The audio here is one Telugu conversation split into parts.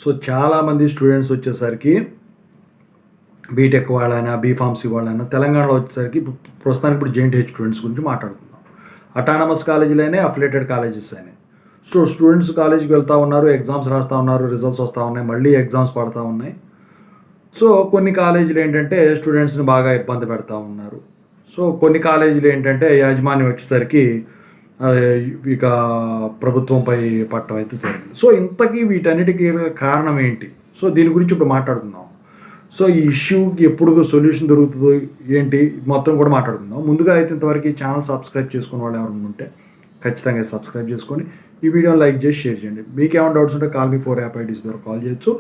సో చాలామంది స్టూడెంట్స్ వచ్చేసరికి బీటెక్ వాళ్ళైనా బీఫార్మసీ వాళ్ళైనా తెలంగాణలో వచ్చేసరికి ప్రస్తుతానికి ఇప్పుడు జేఎన్టీహెచ్ స్టూడెంట్స్ గురించి మాట్లాడుకుందాం. అటానమస్ కాలేజీలైనా అఫిలియేటెడ్ కాలేజెస్ అయినాయి. సో స్టూడెంట్స్ కాలేజీకి వెళ్తూ ఉన్నారు, ఎగ్జామ్స్ రాస్తూ ఉన్నారు, రిజల్ట్స్ వస్తూ ఉన్నాయి, మళ్ళీ ఎగ్జామ్స్ పడుతూ ఉన్నాయి. సో కొన్ని కాలేజీలు ఏంటంటే స్టూడెంట్స్ని బాగా ఇబ్బంది పెడతా ఉన్నారు. సో కొన్ని కాలేజీలు ఏంటంటే యాజమాన్యం వచ్చేసరికి ఇక ప్రభుత్వంపై పట్టడం అయితే జరిగింది. సో ఇంతకీ వీటన్నిటికీ కారణం ఏంటి? సో దీని గురించి ఇప్పుడు మాట్లాడుకుందాం. సో ఈ ఇష్యూకి ఎప్పుడు సొల్యూషన్ దొరుకుతుందో ఏంటి మొత్తం కూడా మాట్లాడుకుందాం. ముందుగా అయితే ఇంతవరకు ఈ ఛానల్ సబ్స్క్రైబ్ చేసుకున్న వాళ్ళు ఎవరు ఉంటే ఖచ్చితంగా సబ్స్క్రైబ్ చేసుకొని ఈ వీడియోని లైక్ చేసి షేర్ చేయండి. మీకు ఏమైనా డౌట్స్ ఉంటే కాల్ మీ 4 యాప్ ఐడీస్ ద్వారా కాల్ చేయొచ్చు.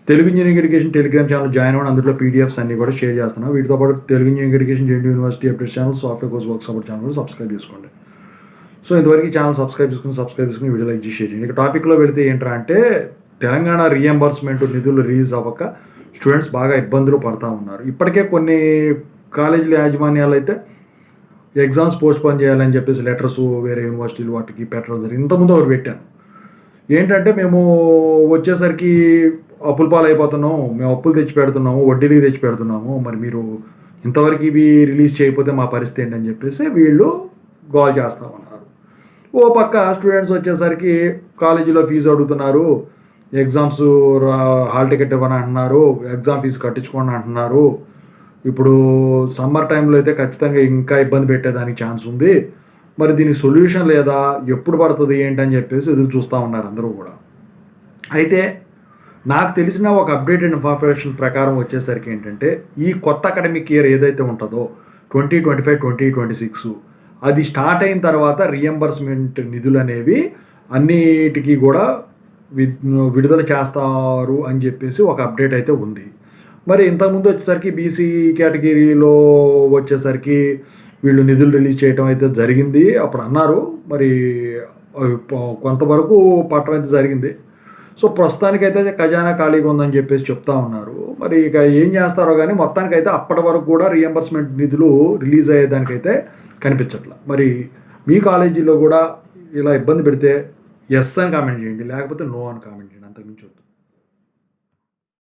Telugu engineering education Telegram channel join అవ్వండి. అందులో పీడిఎఫ్స్ అన్ని కూడా షేర్ చేస్తున్నాం. వీటితో పాటు Telugu engineering education JNTU university update channel, software course work support channel కూడా సబ్స్క్రైబ్ చేసుకోండి. సో ఇంతవరకు ఈ ఛానల్ సబ్స్క్రైబ్ చేసుకుని వీడియో లైక్ చేసి షేర్ చేయండి. ఇక టాపిక్లో వెళితే ఏంటంటే అంటే తెలంగాణ రీఎంబర్స్మెంట్ నిధులు రిలీజ్ అవ్వక స్టూడెంట్స్ బాగా ఇబ్బందులు పడుతూ ఉన్నారు. ఇప్పటికే కొన్ని కాలేజీల యాజమాన్యాలు అయితే ఎగ్జామ్స్ పోస్ట్పోన్ చేయాలని చెప్పేసి లెటర్స్ వేరే యూనివర్సిటీలు వాటికి పెట్టడం జరిగింది. ఇంతకుముందు ఒకటి పెట్టాను. ఏంటంటే మేము వచ్చేసరికి అప్పుల పాలు అయిపోతున్నాం, మేము అప్పులు తెచ్చి పెడుతున్నాము, వడ్డీలకి తెచ్చి పెడుతున్నాము, మరి మీరు ఇంతవరకు ఇవి రిలీజ్ చేయకపోతే మా పరిస్థితి ఏంటని చెప్పేసి వీళ్ళు గోల్ చేస్తూ ఉన్నారు. ఓ పక్క స్టూడెంట్స్ వచ్చేసరికి కాలేజీలో ఫీజు అడుగుతున్నారు, ఎగ్జామ్స్ హాల్ టికెట్ ఇవ్వని అంటున్నారు, ఎగ్జామ్ ఫీజు కట్టించుకోండి అంటున్నారు. ఇప్పుడు సమ్మర్ టైంలో అయితే ఖచ్చితంగా ఇంకా ఇబ్బంది పెట్టేదానికి ఛాన్స్ ఉంది. మరి దీనికి సొల్యూషన్ లేదా, ఎప్పుడు పడుతుంది ఏంటని చెప్పేసి ఎదురు చూస్తూ ఉన్నారు అందరూ కూడా. అయితే నాకు తెలిసిన ఒక అప్డేటెడ్ ఇన్ఫర్మేషన్ ప్రకారం వచ్చేసరికి ఏంటంటే ఈ కొత్త అకాడమిక్ ఇయర్ ఏదైతే ఉంటుందో 2025-2026 అది స్టార్ట్ అయిన తర్వాత రీఎంబర్స్మెంట్ నిధులు అనేవి అన్నిటికీ కూడా విడుదల చేస్తారు అని చెప్పేసి ఒక అప్డేట్ అయితే ఉంది. మరి ఇంతకుముందు వచ్చేసరికి బీసీ కేటగిరీలో వచ్చేసరికి వీళ్ళు నిధులు రిలీజ్ చేయడం అయితే జరిగింది అప్పుడు అన్నారు. మరి కొంతవరకు పట్టడం అయితే జరిగింది. సో ప్రస్తుతానికైతే ఖజానా ఖాళీగా ఉందని చెప్పేసి చెప్తా ఉన్నారు. మరి ఇక ఏం చేస్తారో కానీ మొత్తానికైతే అప్పటి వరకు కూడా రీఎంబర్స్మెంట్ నిధులు రిలీజ్ అయ్యేదానికైతే కనిపించట్ల. మరి మీ కాలేజీలో కూడా ఇలా ఇబ్బంది పెడితే ఎస్ అని కామెంట్ చేయండి, లేకపోతే నో అని కామెంట్ చేయండి. అంతకుమించి